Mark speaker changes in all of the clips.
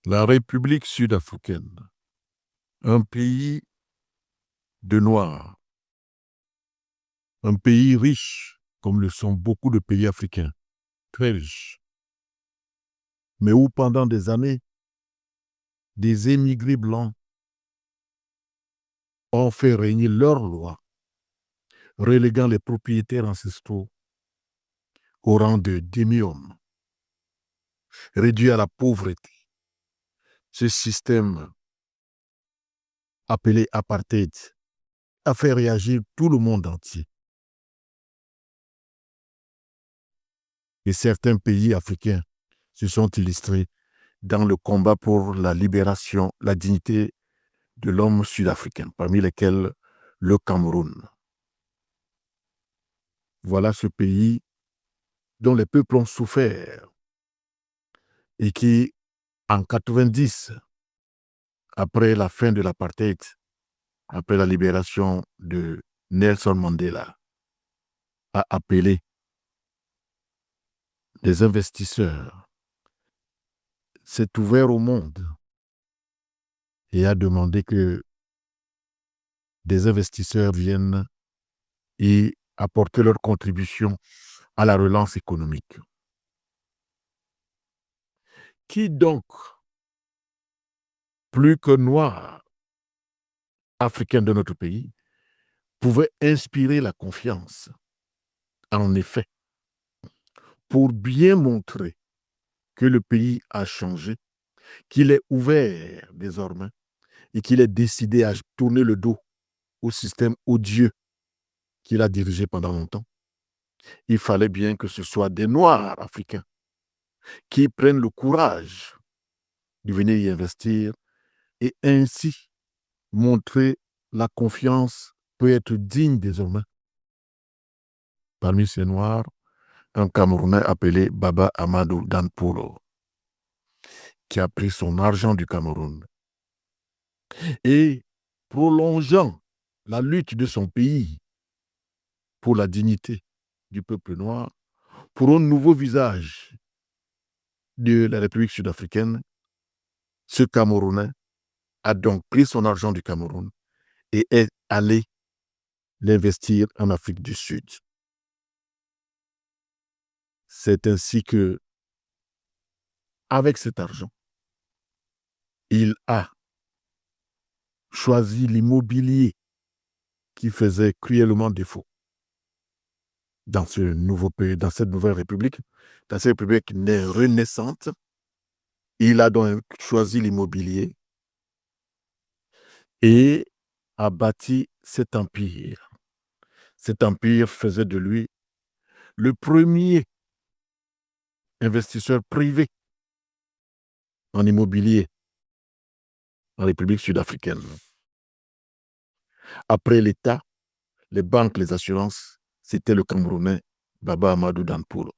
Speaker 1: La République sud-africaine, un pays de Noirs, un pays riche, comme le sont beaucoup de pays africains, très riches, mais où pendant des années, des émigrés blancs ont fait régner leurs lois, reléguant les propriétaires ancestraux au rang de demi-hommes, réduits à la pauvreté. Ce système appelé apartheid a fait réagir tout le monde entier. Et certains pays africains se sont illustrés dans le combat pour la libération, la dignité de l'homme sud-africain, parmi lesquels le Cameroun. Voilà ce pays dont les peuples ont souffert et qui, en 90, après la fin de l'apartheid, après la libération de Nelson Mandela, a appelé des investisseurs, s'est ouvert au monde et a demandé que des investisseurs viennent et apporter leur contribution à la relance économique. Qui donc, plus que noir, africain de notre pays, pouvait inspirer la confiance? En effet, pour bien montrer que le pays a changé, qu'il est ouvert désormais et qu'il est décidé à tourner le dos au système odieux qu'il a dirigé pendant longtemps, il fallait bien que ce soit des Noirs africains qui prennent le courage de venir y investir et ainsi montrer la confiance peut être digne désormais. Parmi ces Noirs, un Camerounais appelé Baba Amadou Danpolo, qui a pris son argent du Cameroun et prolongeant la lutte de son pays pour la dignité du peuple noir, pour un nouveau visage de la République sud-africaine, ce Camerounais a donc pris son argent du Cameroun et est allé l'investir en Afrique du Sud. C'est ainsi que, avec cet argent, il a choisi l'immobilier qui faisait cruellement défaut dans ce nouveau pays, dans cette nouvelle république, dans cette république renaissante. Il a donc choisi l'immobilier et a bâti cet empire. Cet empire faisait de lui le premier investisseur privé en immobilier en République sud-africaine. Après l'État, les banques, les assurances, c'était le Camerounais Baba Amadou Danpolo.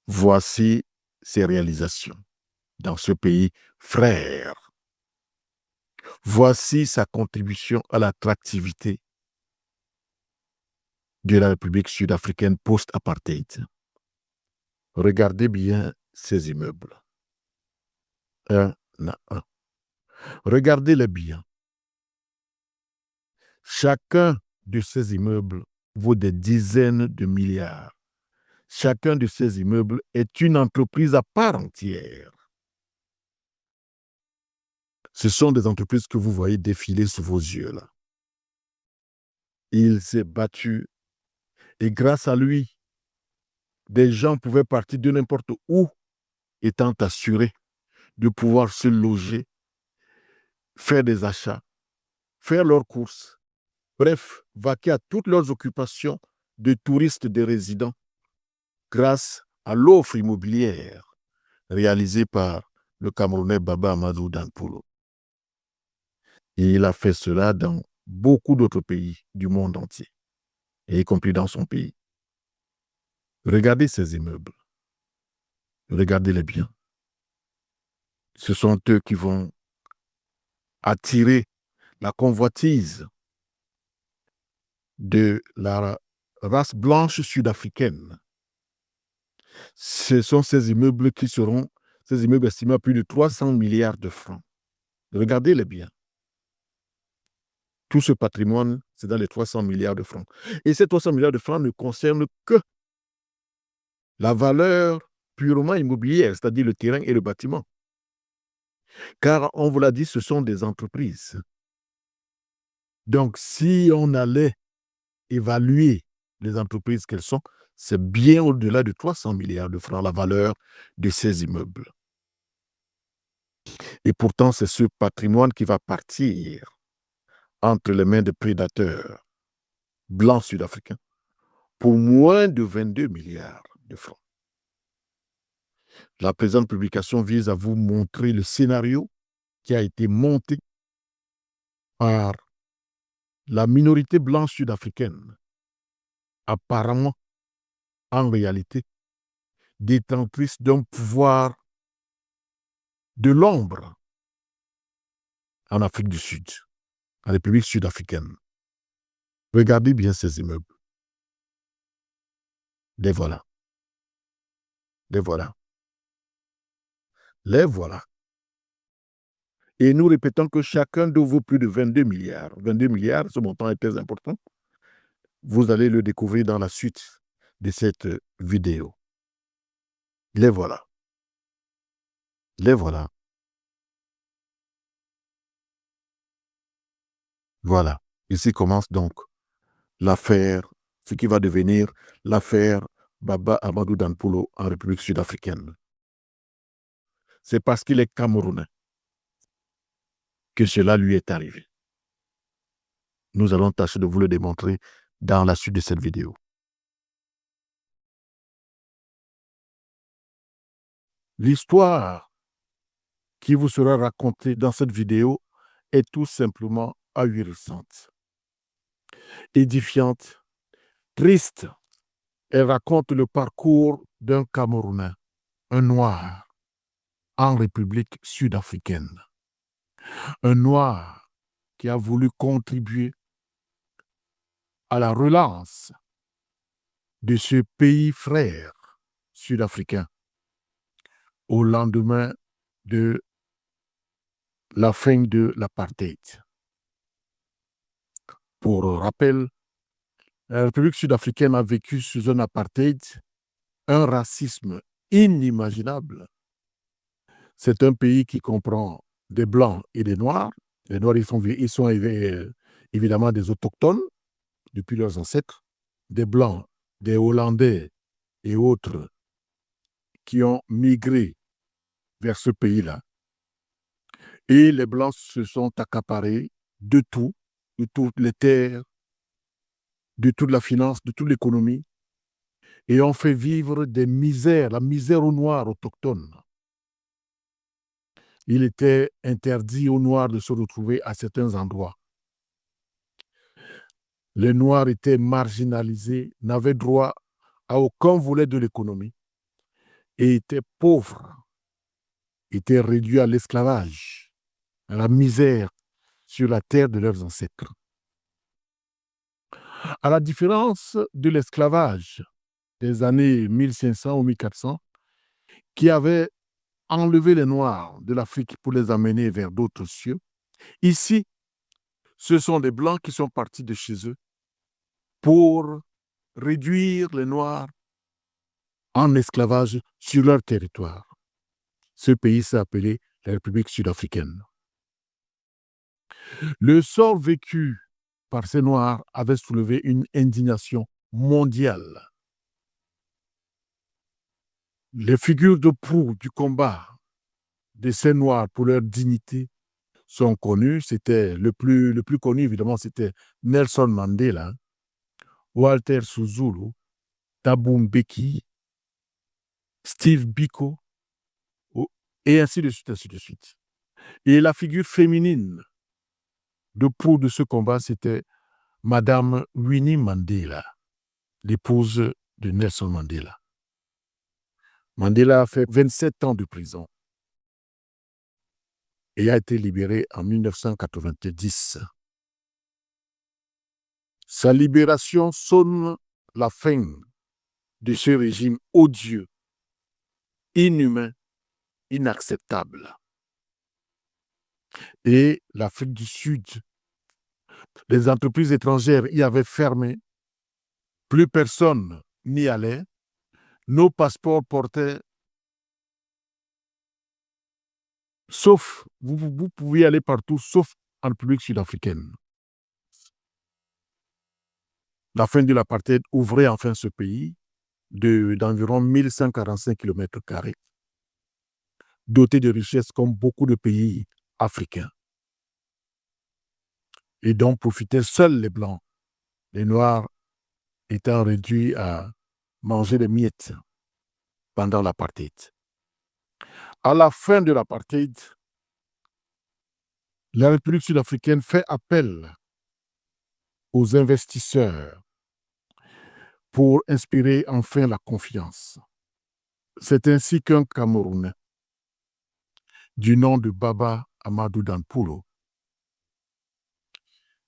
Speaker 1: Voici ses réalisations dans ce pays frère. Voici sa contribution à l'attractivité de la République sud-africaine post-apartheid. Regardez bien ces immeubles, un à un. Regardez-les bien. Chacun de ces immeubles vaut des dizaines de milliards. Chacun de ces immeubles est une entreprise à part entière. Ce sont des entreprises que vous voyez défiler sous vos yeux là. Il s'est battu et grâce à lui, des gens pouvaient partir de n'importe où, étant assurés de pouvoir se loger, faire des achats, faire leurs courses, bref, vaquer à toutes leurs occupations de touristes, de résidents, grâce à l'offre immobilière réalisée par le Camerounais Baba Amadou Danpolo. Et il a fait cela dans beaucoup d'autres pays du monde entier, y compris dans son pays. Regardez ces immeubles. Regardez-les bien. Ce sont eux qui vont attirer la convoitise de la race blanche sud-africaine. Ce sont ces immeubles qui seront Ces immeubles estimés à plus de 300 milliards de francs. Regardez-les bien. Tout ce patrimoine, c'est dans les 300 milliards de francs. Et ces 300 milliards de francs ne concernent que la valeur purement immobilière, c'est-à-dire le terrain et le bâtiment. Car, on vous l'a dit, ce sont des entreprises. Donc, si on allait évaluer les entreprises qu'elles sont, c'est bien au-delà de 300 milliards de francs la valeur de ces immeubles. Et pourtant, c'est ce patrimoine qui va partir entre les mains de prédateurs blancs sud-africains pour moins de 22 milliards de francs. La présente publication vise à vous montrer le scénario qui a été monté par la minorité blanche sud-africaine, apparemment, en réalité, détentrice d'un pouvoir de l'ombre en Afrique du Sud, en République sud-africaine. Regardez bien ces immeubles. Les voilà. Les voilà. Les voilà. Et nous répétons que chacun de vaut plus de 22 milliards. 22 milliards, ce montant est très important. Vous allez le découvrir dans la suite de cette vidéo. Les voilà. Les voilà. Voilà. Ici commence donc l'affaire, ce qui va devenir l'affaire Baba Amadou Danpolo en République sud-africaine. C'est parce qu'il est camerounais que cela lui est arrivé. Nous allons tâcher de vous le démontrer dans la suite de cette vidéo. L'histoire qui vous sera racontée dans cette vidéo est tout simplement ahurissante, édifiante, triste. Elle raconte le parcours d'un Camerounais, un noir, en République sud-africaine. Un noir qui a voulu contribuer à la relance de ce pays frère sud-africain au lendemain de la fin de l'apartheid. Pour rappel, la République sud-africaine a vécu sous un apartheid, un racisme inimaginable. C'est un pays qui comprend des Blancs et des Noirs. Les Noirs, ils sont évidemment des autochtones depuis leurs ancêtres, des Blancs, des Hollandais et autres qui ont migré vers ce pays-là. Et les Blancs se sont accaparés de tout, de toutes les terres, de toute la finance, de toute l'économie, et ont fait vivre des misères, la misère aux Noirs autochtones. Il était interdit aux Noirs de se retrouver à certains endroits. Les Noirs étaient marginalisés, n'avaient droit à aucun volet de l'économie et étaient pauvres, étaient réduits à l'esclavage, à la misère sur la terre de leurs ancêtres. À la différence de l'esclavage des années 1500 ou 1400, qui avait enlevé les Noirs de l'Afrique pour les amener vers d'autres cieux, ici, ce sont des Blancs qui sont partis de chez eux pour réduire les Noirs en esclavage sur leur territoire. Ce pays s'est appelé la République sud-africaine. Le sort vécu par ces Noirs avait soulevé une indignation mondiale. Les figures de proue du combat de ces Noirs pour leur dignité sont connues. C'était le plus connu, évidemment, c'était Nelson Mandela, Walter Sisulu, Thabo Mbeki, Steve Biko, et ainsi de suite, ainsi de suite. Et la figure féminine de proue de ce combat, c'était Madame Winnie Mandela, l'épouse de Nelson Mandela. Mandela a fait 27 ans de prison et a été libéré en 1990. Sa libération sonne la fin de ce régime odieux, inhumain inacceptable. Et l'Afrique du Sud, les entreprises étrangères y avaient fermé, plus personne n'y allait, nos passeports portaient, sauf, vous pouviez aller partout, sauf en République sud-africaine. La fin de l'apartheid ouvrait enfin ce pays d'environ 1145 km², doté de richesses comme beaucoup de pays africains, et dont profitaient seuls les Blancs, les Noirs étant réduits à manger des miettes pendant l'apartheid. À la fin de l'apartheid, la République sud-africaine fait appel aux investisseurs pour inspirer enfin la confiance. C'est ainsi qu'un Camerounais du nom de Baba Amadou Danpoulo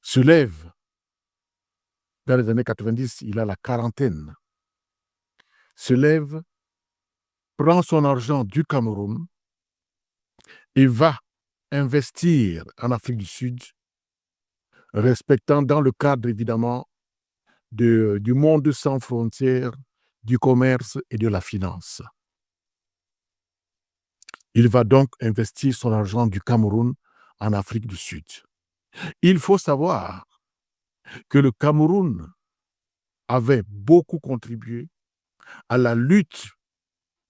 Speaker 1: se lève dans les années 90, il a la quarantaine, se lève, prend son argent du Cameroun et va investir en Afrique du Sud, respectant dans le cadre évidemment du monde sans frontières, du commerce et de la finance. Il va donc investir son argent du Cameroun en Afrique du Sud. Il faut savoir que le Cameroun avait beaucoup contribué à la lutte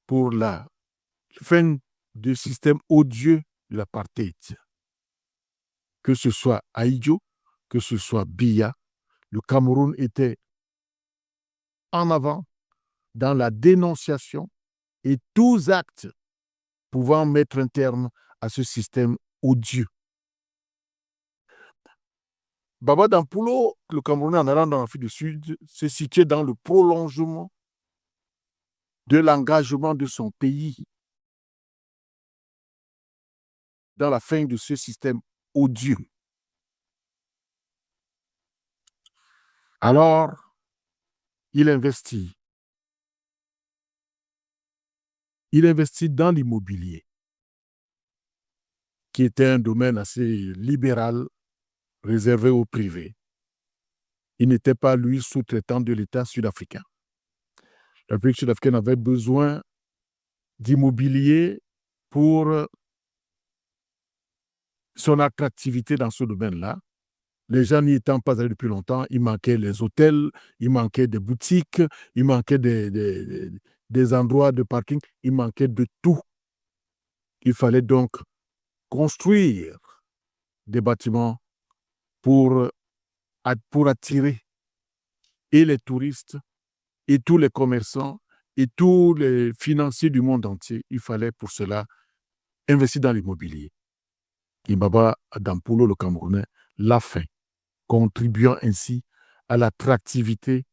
Speaker 1: pour la fin du système odieux de l'apartheid. Que ce soit Ahidjo, que ce soit Biya, le Cameroun était en avant dans la dénonciation et tous actes pouvant mettre un terme à ce système odieux. Baba Danpoulo, le Camerounais en allant dans l'Afrique du Sud, se situait dans le prolongement de l'engagement de son pays dans la fin de ce système odieux. Alors, il investit. Il investit dans l'immobilier, qui était un domaine assez libéral, réservé au privé. Il n'était pas, lui, sous-traitant de l'État sud-africain. La République sud-africaine avait besoin d'immobilier pour son attractivité dans ce domaine-là. Les gens n'y étant pas allés depuis longtemps, il manquait les hôtels, il manquait des boutiques, il manquait des endroits de parking, il manquait de tout. Il fallait donc construire des bâtiments pour attirer et les touristes et tous les commerçants et tous les financiers du monde entier. Il fallait pour cela investir dans l'immobilier. Et Baba Danpoulo, le Camerounais, l'a fait, contribuant ainsi à l'attractivité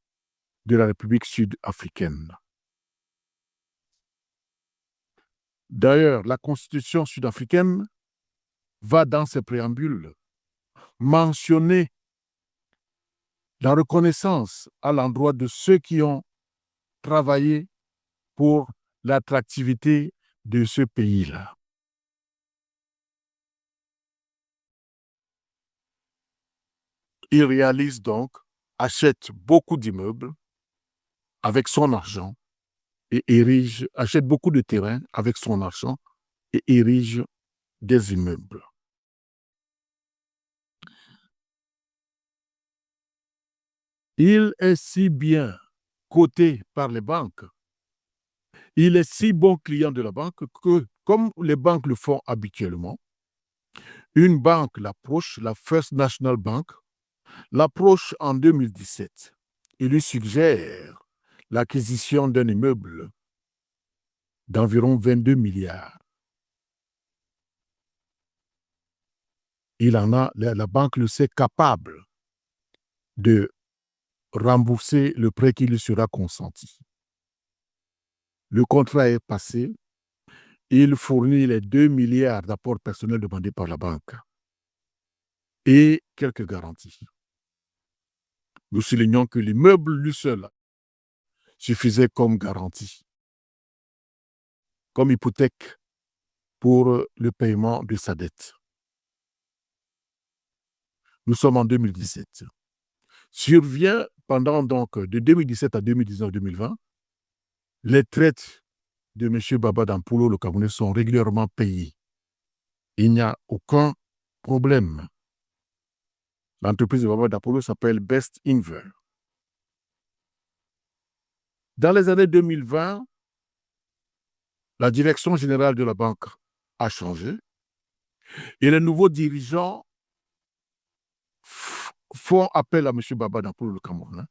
Speaker 1: de la République sud-africaine. D'ailleurs, la Constitution sud-africaine va dans ses préambules mentionner la reconnaissance à l'endroit de ceux qui ont travaillé pour l'attractivité de ce pays-là. Il réalise donc, achète beaucoup d'immeubles avec son argent et achète beaucoup de terrain avec son argent et érige des immeubles. Il est si bien coté par les banques, il est si bon client de la banque que, comme les banques le font habituellement, une banque l'approche, la First National Bank, l'approche en 2017 et lui suggère l'acquisition d'un immeuble d'environ 22 milliards. La banque le sait capable de rembourser le prêt qui lui sera consenti. Le contrat est passé, il fournit les 2 milliards d'apports personnels demandés par la banque et quelques garanties. Nous soulignons que l'immeuble lui seul suffisait comme garantie, comme hypothèque pour le paiement de sa dette. Nous sommes en 2017. Survient pendant donc de 2017 à 2019-2020, les traites de M. Baba Dampulo, le Camerounais, sont régulièrement payées. Il n'y a aucun problème. L'entreprise de Baba Dampulo s'appelle Best Inver. Dans les années 2020, la direction générale de la banque a changé et les nouveaux dirigeants font appel à M. Baba Dampulo, le Camerounais,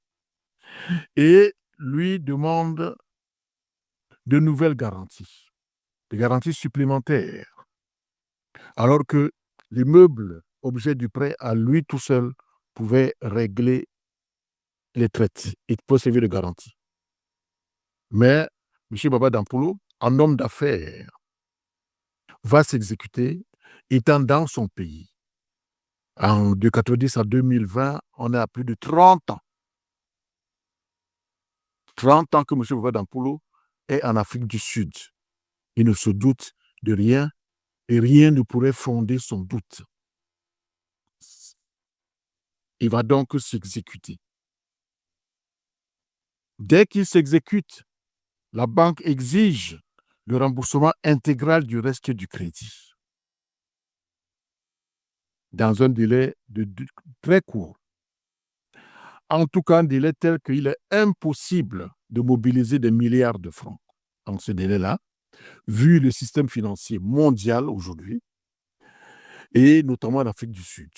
Speaker 1: et lui demandent de nouvelles garanties, des garanties supplémentaires, alors que l'immeuble, objet du prêt, à lui tout seul, pouvait régler les traites. Il peut servir de garantie. Mais M. Baba Dampulo, en homme d'affaires, va s'exécuter étant dans son pays. De 1990 à 2020, on est à plus de 30 ans. 30 ans que M. Baba Dampulo est en Afrique du Sud. Il ne se doute de rien et rien ne pourrait fonder son doute. Il va donc s'exécuter. Dès qu'il s'exécute, la banque exige le remboursement intégral du reste du crédit dans un délai très court. En tout cas, un délai tel qu'il est impossible de mobiliser des milliards de francs dans ce délai-là, vu le système financier mondial aujourd'hui, et notamment en Afrique du Sud.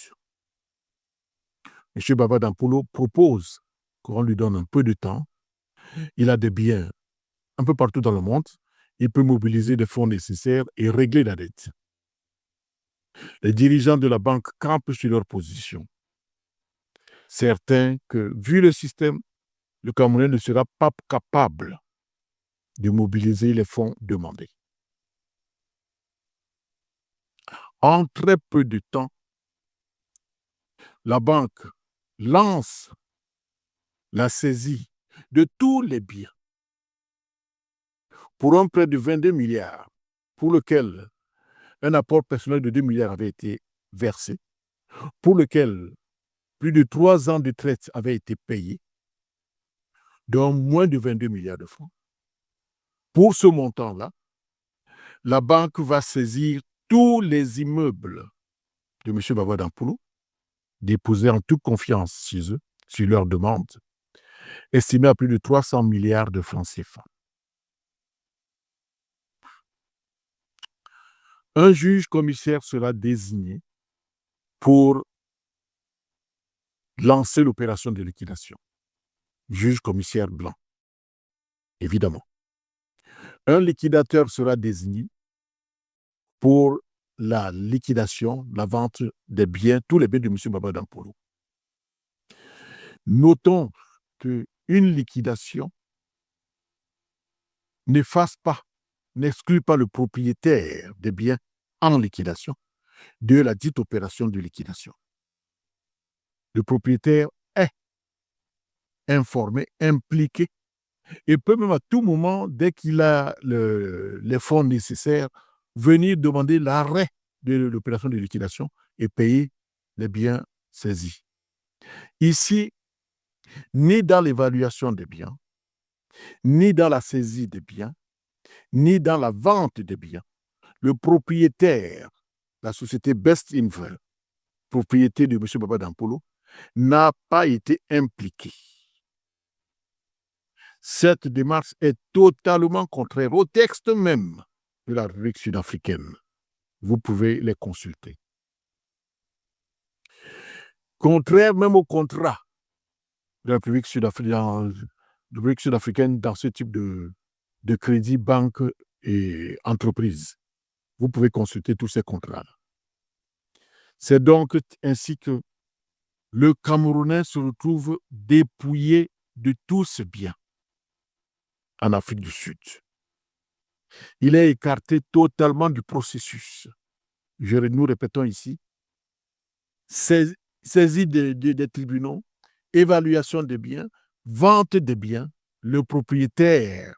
Speaker 1: M. Baba Dampulo propose qu'on lui donne un peu de temps. Il a des biens un peu partout dans le monde. Il peut mobiliser les fonds nécessaires et régler la dette. Les dirigeants de la banque campent sur leur position. Certains que, vu le système, le Camerounais ne sera pas capable de mobiliser les fonds demandés. En très peu de temps, la banque lance la saisie de tous les biens pour un prêt de 22 milliards, pour lequel un apport personnel de 2 milliards avait été versé, pour lequel plus de 3 ans de traite avaient été payés, dont moins de 22 milliards de francs. Pour ce montant-là, la banque va saisir tous les immeubles de M. Baba Dampulo, déposés en toute confiance chez eux, sur leur demande, estimés à plus de 300 milliards de francs CFA. Un juge commissaire sera désigné pour lancer l'opération de liquidation. Juge commissaire blanc, évidemment. Un liquidateur sera désigné pour la liquidation, la vente des biens, tous les biens de M. Baba Dampulo. Notons qu'une liquidation n'exclut pas le propriétaire des biens en liquidation de la dite opération de liquidation. Le propriétaire est informé, impliqué, et peut même à tout moment, dès qu'il a les fonds nécessaires, venir demander l'arrêt de l'opération de liquidation et payer les biens saisis. Ici, ni dans l'évaluation des biens, ni dans la saisie des biens, ni dans la vente des biens, le propriétaire, la société Best Inver, propriété de M. Baba Dampulo, n'a pas été impliqué. Cette démarche est totalement contraire au texte même de la République sud-africaine. Vous pouvez les consulter. Contraire même au contrat de la République sud-africaine dans ce type de crédit, banque et entreprise. Vous pouvez consulter tous ces contrats-là. C'est donc ainsi que le Camerounais se retrouve dépouillé de tous ses biens en Afrique du Sud. Il est écarté totalement du processus. Nous répétons ici, saisie des tribunaux, évaluation des biens, vente des biens. Le propriétaire,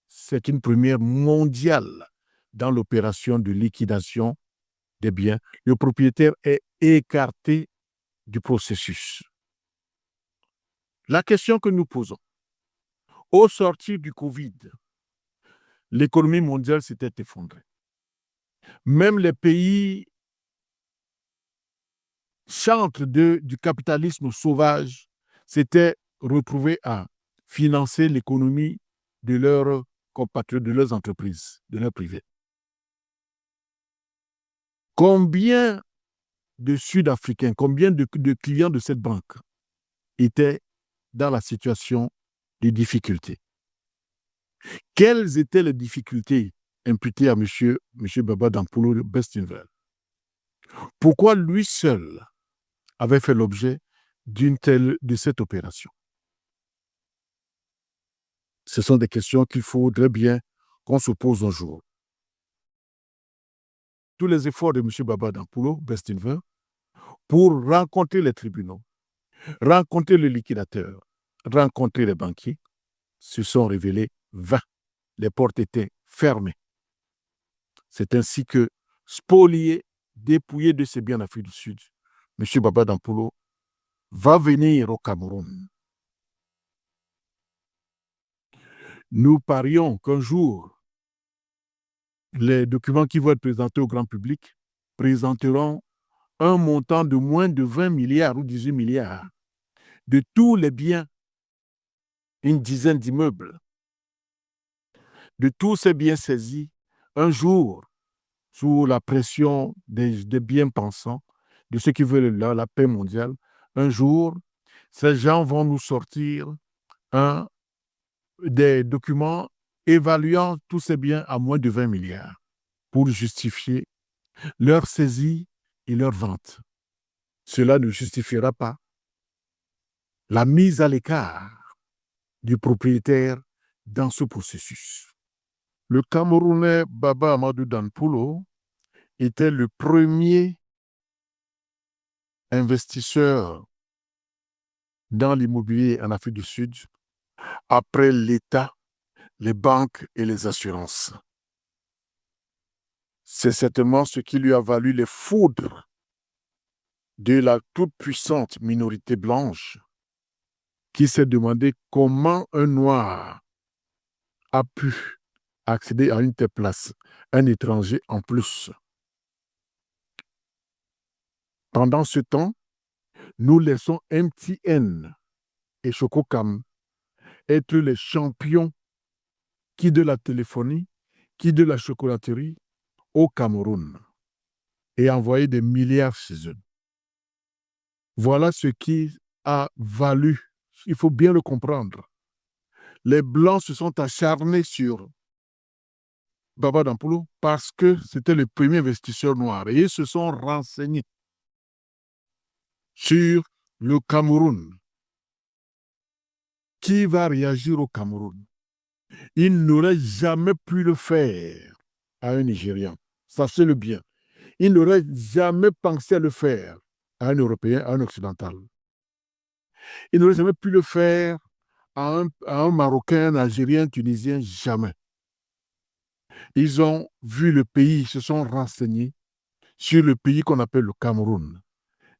Speaker 1: c'est une première mondiale. dans l'opération de liquidation des biens, le propriétaire est écarté du processus. La question que nous posons, au sortir du Covid, l'économie mondiale s'était effondrée. Même les pays chantres du capitalisme sauvage s'étaient retrouvés à financer l'économie de leurs compatriotes, de leurs entreprises, de leurs privés. Combien de Sud-Africains, combien de clients de cette banque étaient dans la situation de difficulté? Quelles étaient les difficultés imputées à M. Baba Dampolo de Bestinver? Pourquoi lui seul avait fait l'objet de cette opération? Ce sont des questions qu'il faudrait bien qu'on se pose un jour. Tous les efforts de M. Baba Dampolo, Bestinver, pour rencontrer les tribunaux, rencontrer les liquidateurs, rencontrer les banquiers, se sont révélés vains. Les portes étaient fermées. C'est ainsi que, spolié, dépouillé de ses biens en Afrique du Sud, M. Baba Dampolo va venir au Cameroun. Nous parions qu'un jour, les documents qui vont être présentés au grand public présenteront un montant de moins de 20 milliards ou 18 milliards de tous les biens, une dizaine d'immeubles, de tous ces biens saisis. Un jour, sous la pression des bien-pensants, de ceux qui veulent la paix mondiale, un jour, ces gens vont nous sortir des documents évaluant tous ces biens à moins de 20 milliards pour justifier leur saisie et leur vente. Cela ne justifiera pas la mise à l'écart du propriétaire dans ce processus. Le Camerounais Baba Amadou Dampolo était le premier investisseur dans l'immobilier en Afrique du Sud après l'État, les banques et les assurances. C'est certainement ce qui lui a valu les foudres de la toute-puissante minorité blanche qui s'est demandé comment un noir a pu accéder à une telle place, un étranger en plus. Pendant ce temps, nous laissons MTN et Chococam être les champions qui de la téléphonie, qui de la chocolaterie au Cameroun et envoyer des milliards chez eux. Voilà ce qui a valu, il faut bien le comprendre. Les Blancs se sont acharnés sur Baba Dampolo parce que c'était le premier investisseur noir et ils se sont renseignés sur le Cameroun. Qui va réagir au Cameroun? Il n'aurait jamais pu le faire à un Nigérian. Sachez-le bien. Il n'aurait jamais pensé à le faire à un Européen, à un Occidental. Il n'aurait jamais pu le faire à un Marocain, un Algérien, un Tunisien, jamais. Ils ont vu le pays, ils se sont renseignés sur le pays qu'on appelle le Cameroun.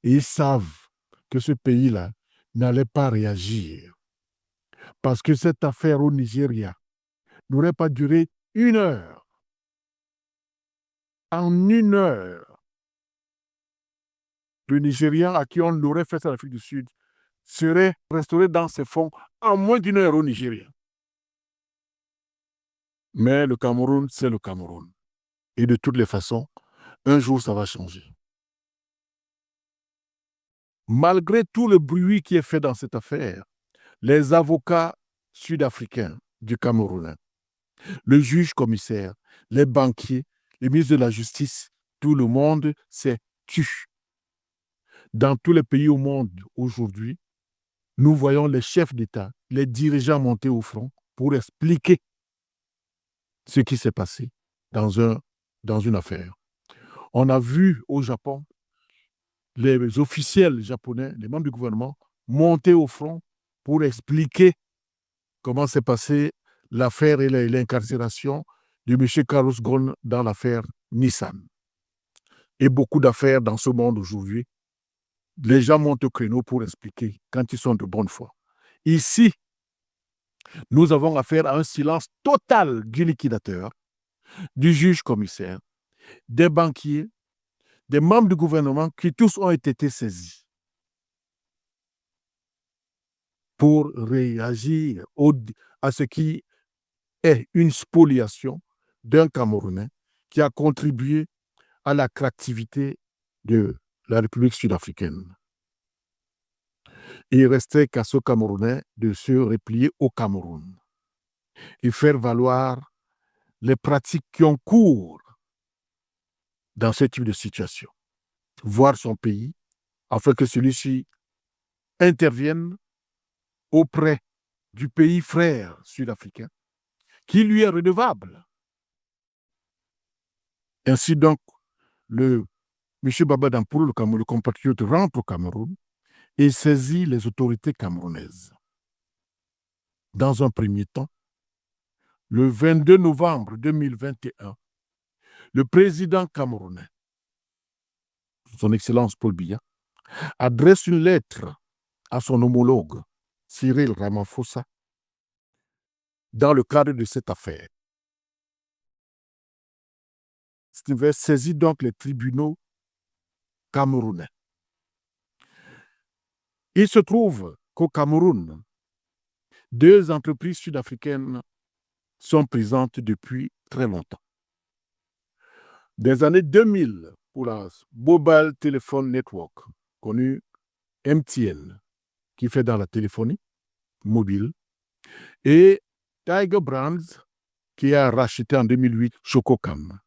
Speaker 1: Et ils savent que ce pays-là n'allait pas réagir. Parce que cette affaire au Nigeria n'aurait pas duré 1 heure. En 1 heure, le Nigérian à qui on l'aurait fait à l'Afrique du Sud serait restauré dans ses fonds en moins d'1 heure au Nigeria. Mais le Cameroun, c'est le Cameroun. Et de toutes les façons, un jour, ça va changer. Malgré tout le bruit qui est fait dans cette affaire, les avocats sud-africains du Cameroun, le juge commissaire, les banquiers, les ministres de la Justice, tout le monde s'est tu. Dans tous les pays au monde aujourd'hui, nous voyons les chefs d'État, les dirigeants monter au front pour expliquer ce qui s'est passé dans une affaire. On a vu au Japon les officiels japonais, les membres du gouvernement, monter au front pour expliquer comment s'est passée l'affaire et l'incarcération de M. Carlos Ghosn dans l'affaire Nissan. Et beaucoup d'affaires dans ce monde aujourd'hui. Les gens montent au créneau pour expliquer quand ils sont de bonne foi. Ici, nous avons affaire à un silence total du liquidateur, du juge commissaire, des banquiers, des membres du gouvernement qui tous ont été saisis pour réagir à ce qui est une spoliation d'un Camerounais qui a contribué à l'attractivité de la République sud-africaine. Il restait qu'à ce Camerounais de se replier au Cameroun et faire valoir les pratiques qui ont cours dans ce type de situation. Voir son pays afin que celui-ci intervienne auprès du pays frère sud-africain qui lui est redevable. Ainsi donc, M. Baba Dampourou, le compatriote, rentre au Cameroun et saisit les autorités camerounaises. Dans un premier temps, le 22 novembre 2021, le président camerounais, son Excellence Paul Biya, adresse une lettre à son homologue, Cyril Ramaphosa, dans le cadre de cette affaire. Steven saisit donc les tribunaux camerounais. Il se trouve qu'au Cameroun, 2 entreprises sud-africaines sont présentes depuis très longtemps. Des années 2000, pour la Mobile Telephone Network, connue MTN, qui fait dans la téléphonie mobile, et Tiger Brands, qui a racheté en 2008 Chococam.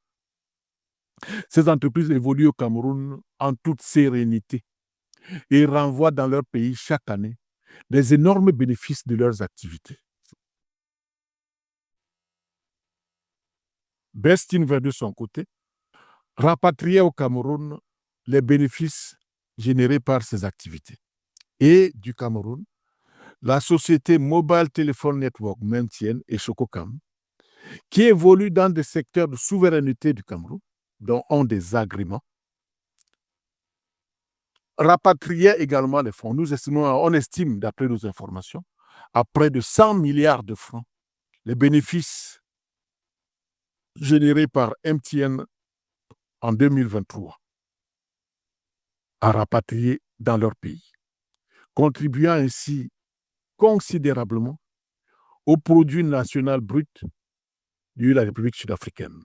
Speaker 1: Ces entreprises évoluent au Cameroun en toute sérénité et renvoient dans leur pays chaque année des énormes bénéfices de leurs activités. Bestinver, de son côté, rapatriait au Cameroun les bénéfices générés par ces activités. Et du Cameroun, la société Mobile Telephone Network MTN et Chococam, qui évoluent dans des secteurs de souveraineté du Cameroun, dont ont des agréments, rapatriait également les fonds. On estime, d'après nos informations, à près de 100 milliards de francs les bénéfices générés par MTN en 2023 à rapatrier dans leur pays, contribuant ainsi considérablement au produit national brut de la République sud-africaine,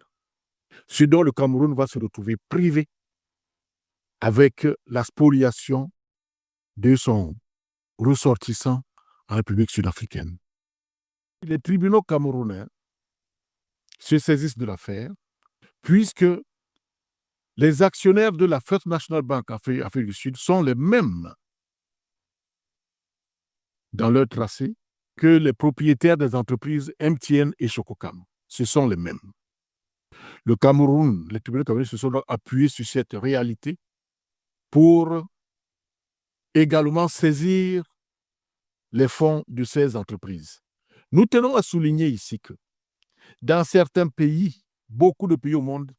Speaker 1: ce dont le Cameroun va se retrouver privé avec la spoliation de son ressortissant en République sud-africaine. Les tribunaux camerounais se saisissent de l'affaire puisque les actionnaires de la First National Bank Afrique du Sud sont les mêmes dans leur tracé que les propriétaires des entreprises MTN et Chococam. Ce sont les mêmes. Le Cameroun, les tribunaux camerounais se sont donc appuyés sur cette réalité pour également saisir les fonds de ces entreprises. Nous tenons à souligner ici que dans certains pays, beaucoup de pays au monde,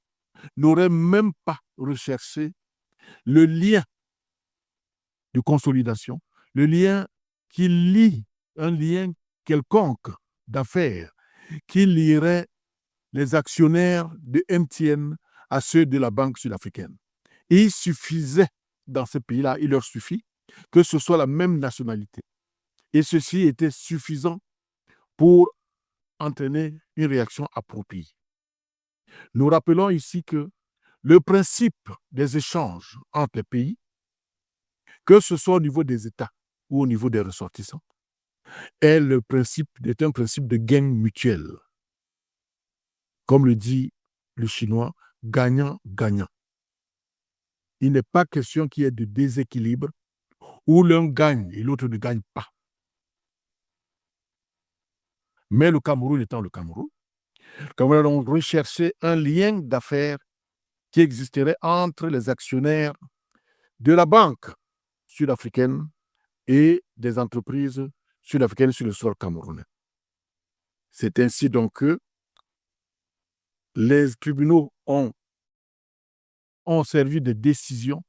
Speaker 1: n'auraient même pas recherché le lien de consolidation, le lien qui lie, un lien quelconque d'affaires, qui lierait les actionnaires de MTN à ceux de la Banque sud-africaine. Il suffisait, dans ces pays-là, il leur suffit que ce soit la même nationalité. Et ceci était suffisant pour entraîner une réaction appropriée. Nous rappelons ici que le principe des échanges entre les pays, que ce soit au niveau des États ou au niveau des ressortissants, est un principe de gain mutuel. Comme le dit le chinois, gagnant-gagnant. Il n'est pas question qu'il y ait de déséquilibre où l'un gagne et l'autre ne gagne pas. Mais le Cameroun étant le Cameroun a donc recherché un lien d'affaires qui existerait entre les actionnaires de la banque sud-africaine et des entreprises sud-africaines sur le sol camerounais. C'est ainsi donc que les tribunaux ont servi de décision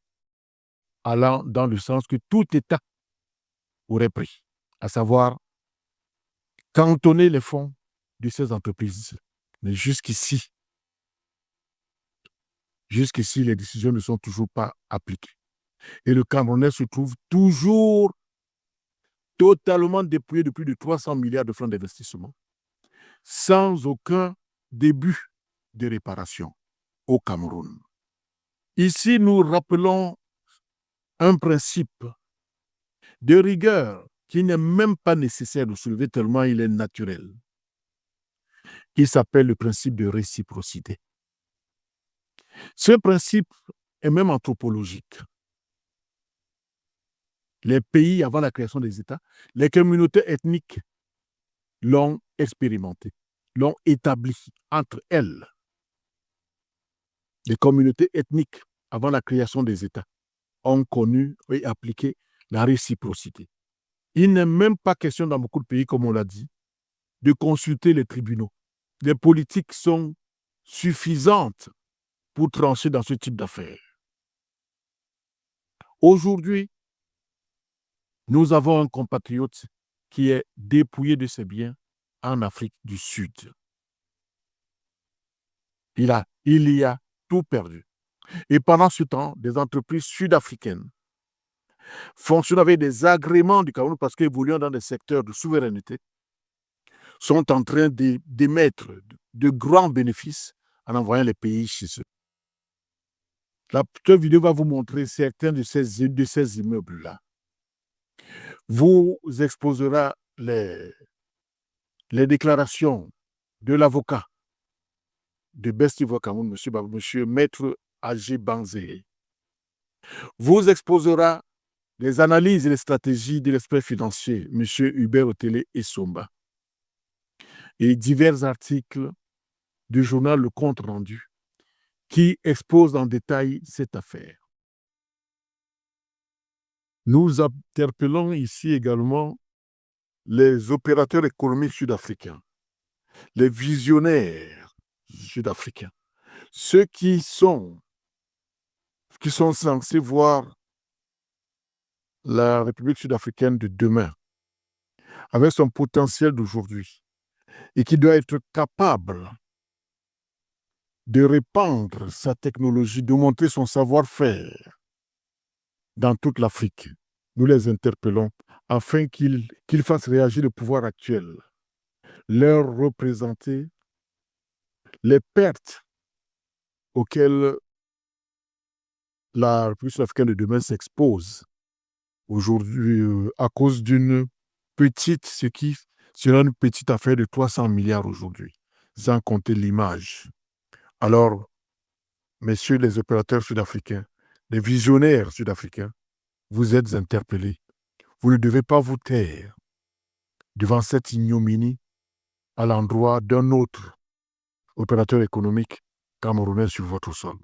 Speaker 1: allant dans le sens que tout État aurait pris, à savoir cantonner les fonds de ces entreprises. Mais jusqu'ici, les décisions ne sont toujours pas appliquées. Et le Camerounais se trouve toujours totalement dépouillé de plus de 300 milliards de francs d'investissement, sans aucun début de réparation au Cameroun. Ici, nous rappelons un principe de rigueur qui n'est même pas nécessaire de soulever tellement il est naturel, qui s'appelle le principe de réciprocité. Ce principe est même anthropologique. Les pays, avant la création des États, les communautés ethniques l'ont expérimenté, l'ont établi entre elles. Les communautés ethniques, avant la création des États, ont connu et appliqué la réciprocité. Il n'est même pas question dans beaucoup de pays, comme on l'a dit, de consulter les tribunaux. Les politiques sont suffisantes pour trancher dans ce type d'affaires. Aujourd'hui, nous avons un compatriote qui est dépouillé de ses biens en Afrique du Sud. Il y a tout perdu. Et pendant ce temps, des entreprises sud-africaines fonctionnant avec des agréments du Cameroun parce qu'évoluant dans des secteurs de souveraineté sont en train d'émettre de grands bénéfices en envoyant les pays chez eux. La vidéo va vous montrer certains de ces immeubles-là. Vous exposera les déclarations de l'avocat de Best Ivoire Cameroun, M. Maître Agé Banzé. Vous exposera les analyses et les stratégies de l'expert financier, M. Hubert Otélé Essomba. Et divers articles du journal Le Compte Rendu qui exposent en détail cette affaire. Nous interpellons ici également les opérateurs économiques sud-africains, les visionnaires sud-africains, ceux qui sont censés voir la République sud-africaine de demain avec son potentiel d'aujourd'hui et qui doit être capable de répandre sa technologie, de montrer son savoir-faire dans toute l'Afrique. Nous les interpellons afin qu'ils fassent réagir le pouvoir actuel, leur représenter les pertes auxquelles la République sud-africaine de demain s'expose aujourd'hui à cause d'une petite, ce qui sera une petite affaire de 300 milliards aujourd'hui, sans compter l'image. Alors, messieurs les opérateurs sud-africains, les visionnaires sud-africains, vous êtes interpellés. Vous ne devez pas vous taire devant cette ignominie à l'endroit d'un autre opérateur économique camerounais sur votre sol.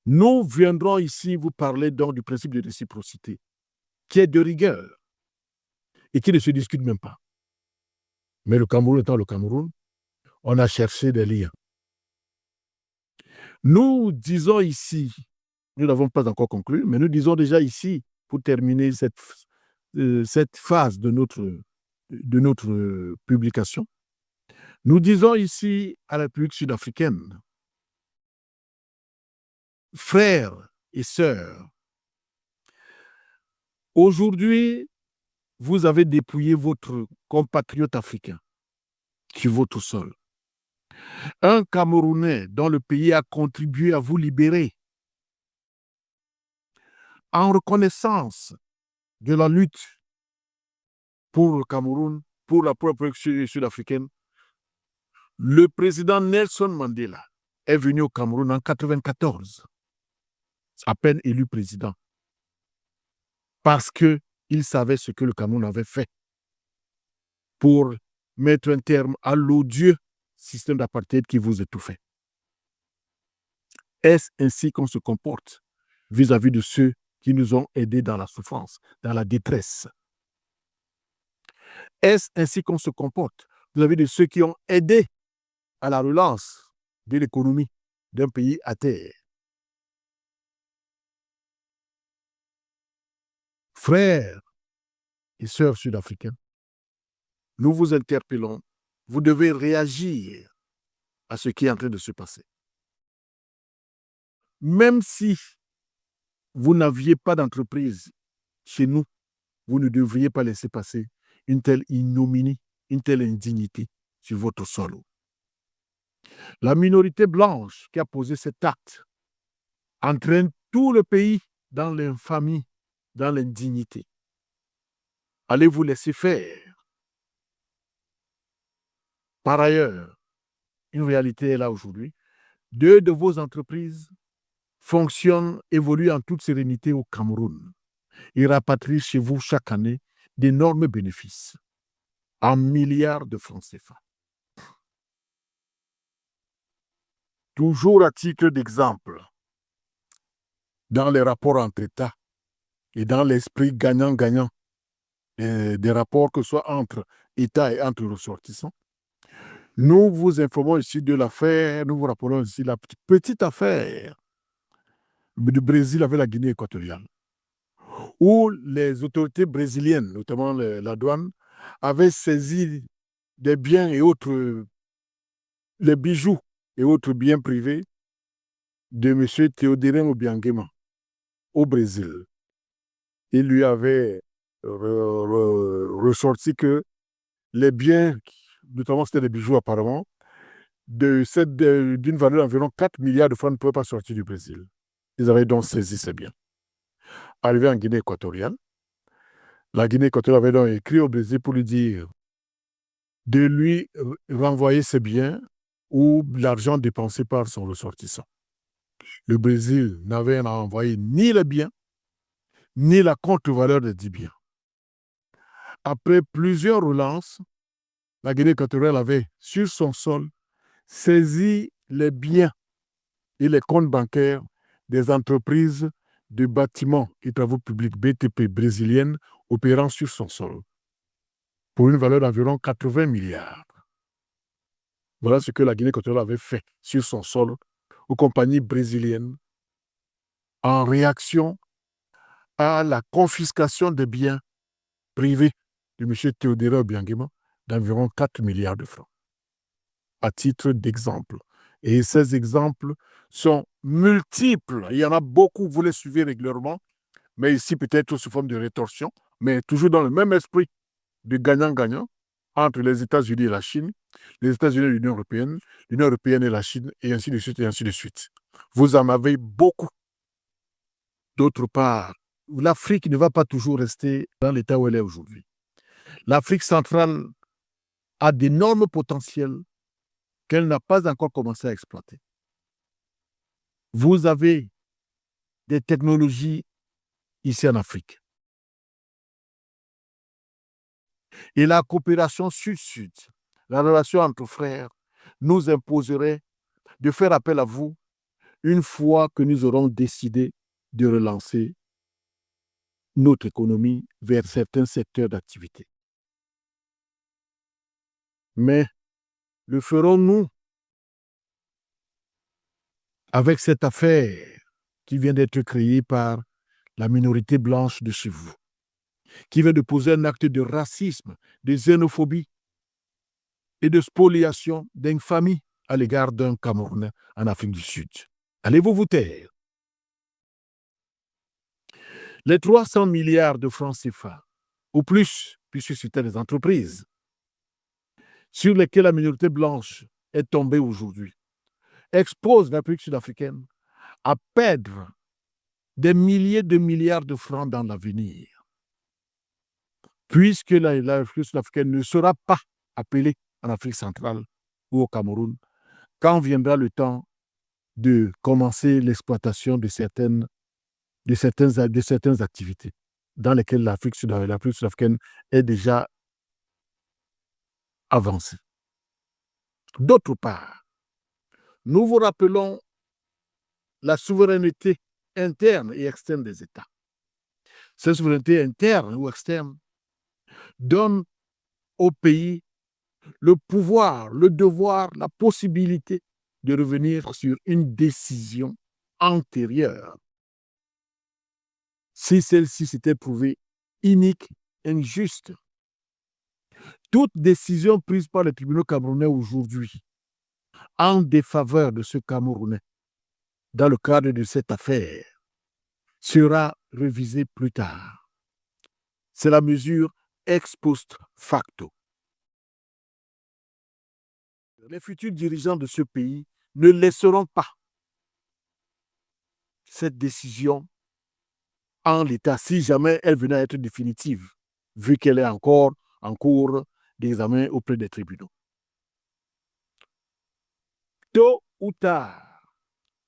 Speaker 1: Nous viendrons ici vous parler donc du principe de réciprocité, qui est de rigueur et qui ne se discute même pas. Mais le Cameroun étant le Cameroun, on a cherché des liens. Nous disons ici, nous n'avons pas encore conclu, mais nous disons déjà ici, pour terminer cette phase de notre publication, nous disons ici à la République sud-africaine, frères et sœurs, aujourd'hui, vous avez dépouillé votre compatriote africain sur votre sol. Un Camerounais dont le pays a contribué à vous libérer en reconnaissance de la lutte pour le Cameroun, pour la propre sud-africaine. Le président Nelson Mandela est venu au Cameroun en 1994, à peine élu président, parce qu'il savait ce que le Cameroun avait fait pour mettre un terme à l'odieux système d'apartheid qui vous étouffait. Est-ce ainsi qu'on se comporte vis-à-vis de ceux qui nous ont aidés dans la souffrance, dans la détresse? Est-ce ainsi qu'on se comporte vis-à-vis de ceux qui ont aidé à la relance de l'économie d'un pays à terre. Frères et sœurs sud-africains, nous vous interpellons. Vous devez réagir à ce qui est en train de se passer. Même si vous n'aviez pas d'entreprise chez nous, vous ne devriez pas laisser passer une telle ignominie, une telle indignité sur votre sol. La minorité blanche qui a posé cet acte entraîne tout le pays dans l'infamie, dans l'indignité. Allez vous laisser faire. Par ailleurs, une réalité est là aujourd'hui. 2 de vos entreprises fonctionnent, évoluent en toute sérénité au Cameroun. Ils rapatrient chez vous chaque année d'énormes bénéfices en milliards de francs CFA. Toujours à titre d'exemple, dans les rapports entre États et dans l'esprit gagnant-gagnant des rapports que ce soit entre États et entre ressortissants, nous vous informons ici de l'affaire, nous vous rappelons ici la petite affaire du Brésil avec la Guinée équatoriale, où les autorités brésiliennes, notamment la douane, avaient saisi des biens et autres, les bijoux et autres biens privés de M. Théodérin Obiangema au Brésil. Il lui avait ressorti que les biens, notamment c'était des bijoux apparemment, d'une valeur d'environ 4 milliards de francs ne pouvaient pas sortir du Brésil. Ils avaient donc saisi ces biens. Arrivé en Guinée équatoriale, la Guinée équatoriale avait donc écrit au Brésil pour lui dire de lui renvoyer ses biens ou l'argent dépensé par son ressortissant. Le Brésil n'avait envoyé ni les biens, ni la contre-valeur des 10 biens. Après plusieurs relances, la Guinée équatoriale avait, sur son sol, saisi les biens et les comptes bancaires des entreprises de bâtiments et travaux publics BTP brésiliennes opérant sur son sol, pour une valeur d'environ 80 milliards. Voilà ce que la Guinée équatoriale avait fait sur son sol aux compagnies brésiliennes en réaction à la confiscation des biens privés de M. Théodérin Obiangema d'environ 4 milliards de francs, à titre d'exemple. Et ces exemples sont multiples. Il y en a beaucoup, vous les suivez régulièrement, mais ici peut-être sous forme de rétorsion, mais toujours dans le même esprit de gagnant-gagnant entre les États-Unis et la Chine, les États-Unis et l'Union européenne et la Chine, et ainsi de suite, et ainsi de suite. Vous en avez beaucoup. D'autre part, l'Afrique ne va pas toujours rester dans l'état où elle est aujourd'hui. L'Afrique centrale a d'énormes potentiels qu'elle n'a pas encore commencé à exploiter. Vous avez des technologies ici en Afrique. Et la coopération sud-sud, la relation entre frères, nous imposerait de faire appel à vous une fois que nous aurons décidé de relancer notre économie vers certains secteurs d'activité. Mais le ferons-nous avec cette affaire qui vient d'être créée par la minorité blanche de chez vous, qui vient de poser un acte de racisme, de xénophobie et de spoliation, d'infamie à l'égard d'un Camerounais en Afrique du Sud? Allez-vous vous taire? Les 300 milliards de francs CFA, ou plus, puisque c'était des entreprises, sur lesquelles la minorité blanche est tombée aujourd'hui, exposent l'Afrique sud-africaine à perdre des milliers de milliards de francs dans l'avenir, puisque l'Afrique sud-africaine ne sera pas appelée en Afrique centrale ou au Cameroun quand viendra le temps de commencer l'exploitation de certaines activités dans lesquelles l'Afrique sud-africaine est déjà avancée. D'autre part, nous vous rappelons la souveraineté interne et externe des États. Cette souveraineté interne ou externe donne au pays le pouvoir, le devoir, la possibilité de revenir sur une décision antérieure si celle-ci s'était prouvée inique, injuste. Toute décision prise par les tribunaux camerounais aujourd'hui en défaveur de ce Camerounais dans le cadre de cette affaire sera révisée plus tard. C'est la mesure ex post facto. Les futurs dirigeants de ce pays ne laisseront pas cette décision en l'état si jamais elle venait à être définitive, vu qu'elle est encore en cours d'examen auprès des tribunaux. Tôt ou tard,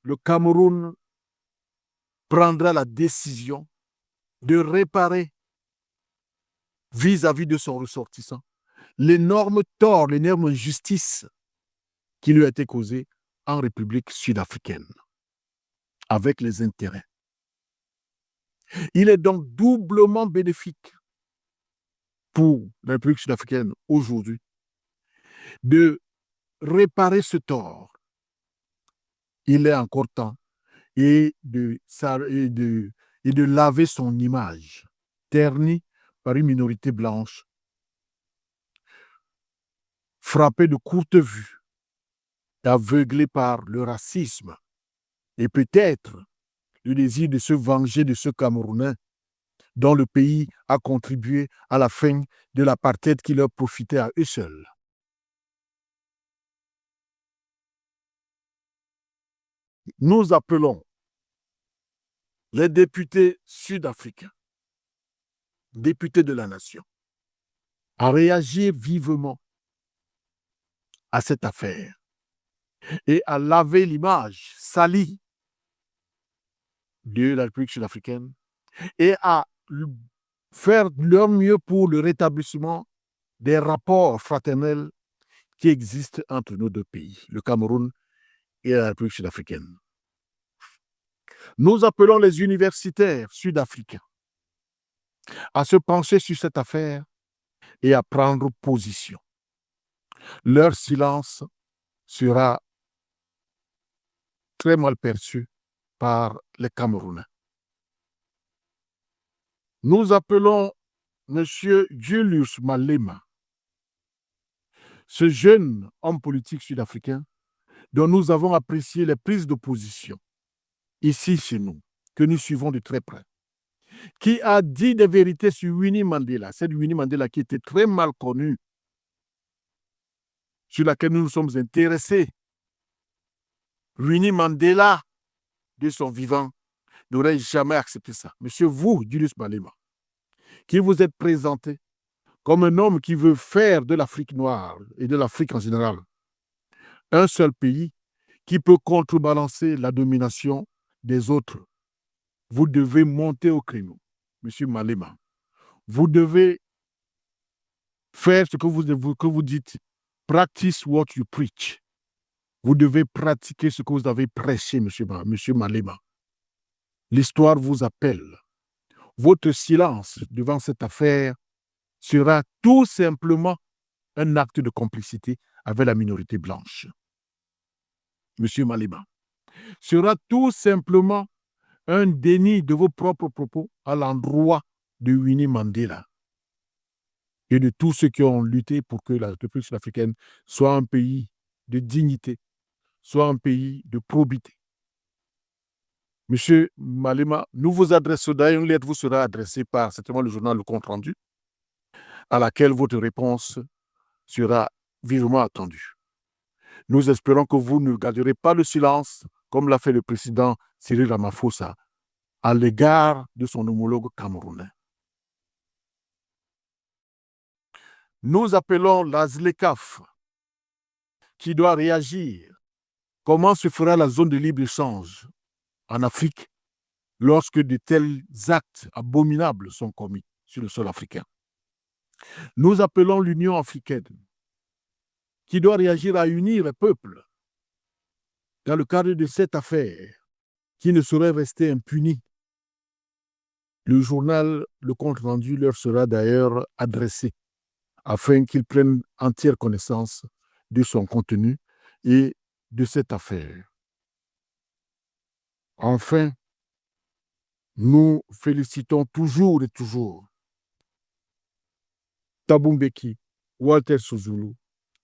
Speaker 1: le Cameroun prendra la décision de réparer vis-à-vis de son ressortissant l'énorme tort, l'énorme injustice qui lui a été causée en République sud-africaine, avec les intérêts. Il est donc doublement bénéfique pour la République sud-africaine aujourd'hui de réparer ce tort. Il est encore temps et de laver son image, ternie par une minorité blanche, frappée de courte vue, aveuglée par le racisme et peut-être le désir de se venger de ce Camerounais dont le pays a contribué à la fin de l'apartheid qui leur profitait à eux seuls. Nous appelons les députés sud-africains, députés de la nation, à réagir vivement à cette affaire et à laver l'image salie de la République sud-africaine et à faire leur mieux pour le rétablissement des rapports fraternels qui existent entre nos deux pays, le Cameroun et la République sud-africaine. Nous appelons les universitaires sud-africains à se pencher sur cette affaire et à prendre position. Leur silence sera très mal perçu par les Camerounais. Nous appelons M. Julius Malema, ce jeune homme politique sud-africain dont nous avons apprécié les prises de position ici chez nous, que nous suivons de très près, qui a dit des vérités sur Winnie Mandela, cette Winnie Mandela qui était très mal connue, sur laquelle nous nous sommes intéressés. Winnie Mandela, de son vivant, n'aurait jamais accepté ça. Monsieur, vous, Julius Malema, qui vous êtes présenté comme un homme qui veut faire de l'Afrique noire et de l'Afrique en général un seul pays qui peut contrebalancer la domination des autres. Vous devez monter au créneau, Monsieur Malema. Vous devez faire ce que vous dites. Practice what you preach. Vous devez pratiquer ce que vous avez prêché, Monsieur Malema. L'histoire vous appelle. Votre silence devant cette affaire sera tout simplement un acte de complicité avec la minorité blanche. Monsieur Malema, sera tout simplement un déni de vos propres propos à l'endroit de Winnie Mandela et de tous ceux qui ont lutté pour que la République sud-africaine soit un pays de dignité, soit un pays de probité. Monsieur Malema, nous vous adressons d'ailleurs, une lettre vous sera adressée par certainement le journal Le Compte Rendu, à laquelle votre réponse sera vivement attendue. Nous espérons que vous ne garderez pas le silence, comme l'a fait le président Cyril Ramaphosa, à l'égard de son homologue camerounais. Nous appelons la ZLECAf, qui doit réagir. Comment se fera la zone de libre-échange en Afrique lorsque de tels actes abominables sont commis sur le sol africain? Nous appelons l'Union africaine, qui doit réagir à unir les peuples dans le cadre de cette affaire, qui ne saurait rester impunie. Le journal Le Compte Rendu leur sera d'ailleurs adressé afin qu'ils prennent entière connaissance de son contenu et de cette affaire. Enfin, nous félicitons toujours et toujours Thabo Mbeki, Walter Sisulu,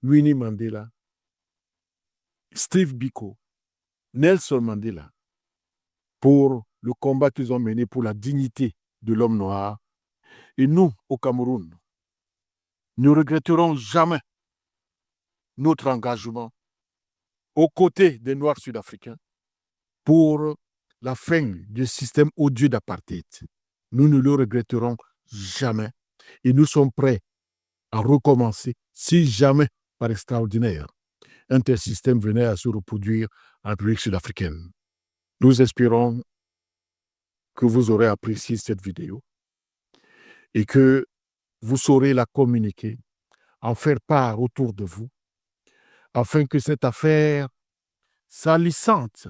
Speaker 1: Winnie Mandela, Steve Biko, Nelson Mandela, pour le combat qu'ils ont mené pour la dignité de l'homme noir. Et nous, au Cameroun, ne regretterons jamais notre engagement aux côtés des Noirs sud-africains pour la fin du système odieux d'apartheid. Nous ne le regretterons jamais et nous sommes prêts à recommencer si jamais, par extraordinaire, un tel système venait à se reproduire en République sud-africaine. Nous espérons que vous aurez apprécié cette vidéo et que vous saurez la communiquer, en faire part autour de vous, afin que cette affaire salissante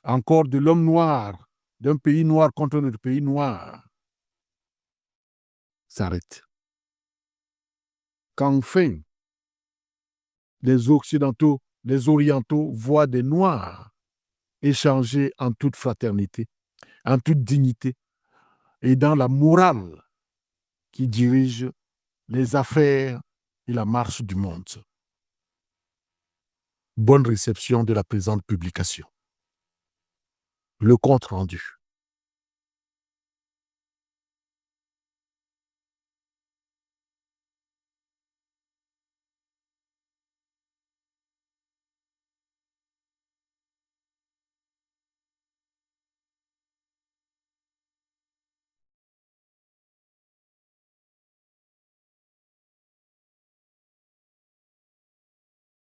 Speaker 1: encore de l'homme noir, d'un pays noir contre notre pays noir, s'arrête. Qu'enfin, les Occidentaux, les Orientaux voient des Noirs échanger en toute fraternité, en toute dignité et dans la morale qui dirige les affaires et la marche du monde. Bonne réception de la présente publication. Le compte rendu.